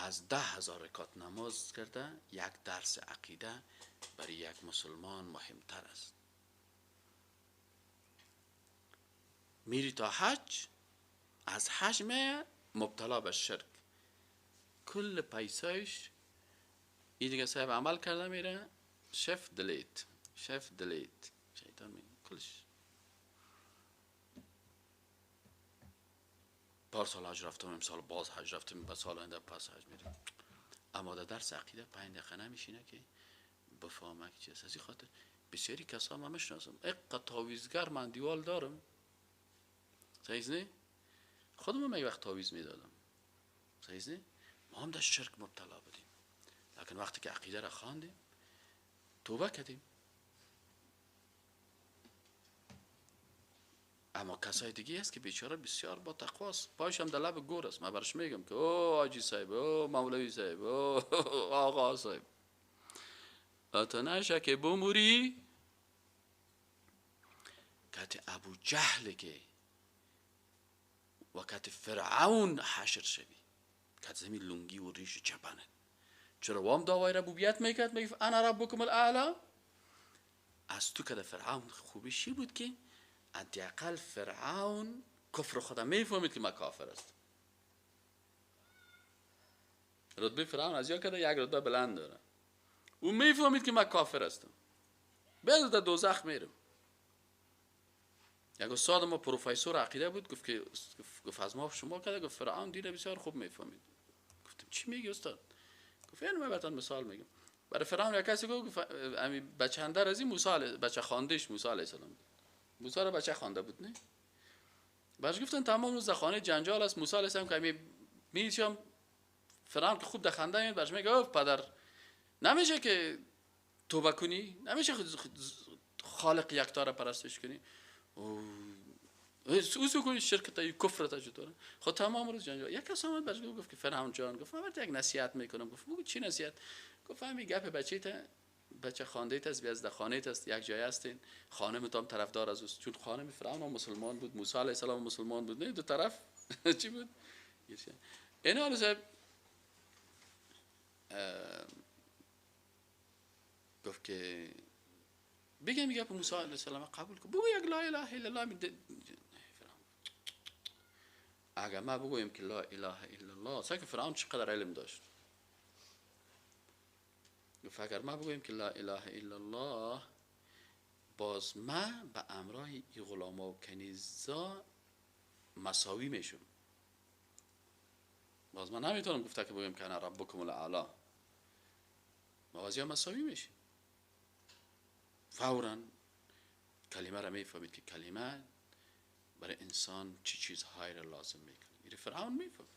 از 10,000 رکعت نماز کرده، یک درس عقیده برای یک مسلمان مهمتر است. میری تا حج، از حج می مبتلا به شرک، کل پیسایش این دیگه صاحب عمل کرده میره شف دلیت شیطان میگه کلش. پارسال حج رفتم، امسال باز حج رفتم، به سال آینده پس حج میرم. اما در درس عقیده 5 دقیقه نمیشینه که بفهمه که چیست. از این خاطر بسیاری کسا من میشناسم اقا تاویزگر من دیوال دارم، صحیح نه؟ خودم یک وقت تاویز میدادم، صحیح نه؟ ما هم در شرک مبتلا بودیم، لیکن وقتی که عقیده را خواندیم توبه کردیم. اما کسای دیگه است که بیچاره بسیار با تقوا است، پایش هم در لب گور است. من برش میگم که او حاجی صاحب، او مولوی صاحب، او آقا صاحب، تا نشه که بموری کت ابو جهل که و کت فرعون حشر شوی، کت زمین لنگی و ریش چپنه. چرا وام دعوای ربوبیت میکرد، میگه انا ربکم الاعلی. از تو که فرعون خوبیش چی بود که حداقل فرعون کفر خدا میفهمید که من کافر است. رتبه فرعون از یا کرده یک رتبه بلند داره، او میفهمید که من کافر هستم، بعد در دوزخ میرم. یک استاد ما پروفسور عقیده بود، گفت از ما شما کرده، گفت فرعون دین بسیار خوب میفهمید. گفتم چی میگی استاد؟ گفت یعنی من براتون مثال میگم. برای فرعون یک کسی گفت امی بچه اندر از این موسی بچه خواندهش موسی علیه السلام، موسی را بچه خوانده بود نه؟ برش گفتن تمام روز خانه جنجال است، موسی علیه السلام که میشم فرعون که خوب در خنده میاد، برش میگه پدر نمیشه که توبه کنی، نمیشه خالق یکتا را پرستش کنی، او کنی شرک تا کفر تا چطوره. خود تمام روز جنجال. یک کس آمد برش گفت که فرعون جان، گفت من برات یک نصیحت میکنم. گفت بگو چی نصیحت؟ گفت همین گپ بچه خانده است، بیازده خانه است، یک جای هستین، خانم تام طرفدار از اوست، چون خانم فرعون هم مسلمان بود، موسی علیه السلام مسلمان بود، نه دو طرف چی بود؟ این حال صاحب گفت که بگم گپ موسی علیه السلام قبول کن، بگو یک لا اله الا الله. اگر ما بگویم که لا اله الا الله، سعی که فرعون چقدر علم داشت. گفت اگر ما بگویم که لا اله الا الله، باز ما به امراه ای غلاما و کنیزا مساوی میشم. باز من نمیتونم گفته که بگویم که انا ربکم الاعلی، موازی مساوی میشیم. فوراً کلمه را میفهمید که کلمه برای انسان چی چیزهایی را لازم میکنه. این فرعون میفهم.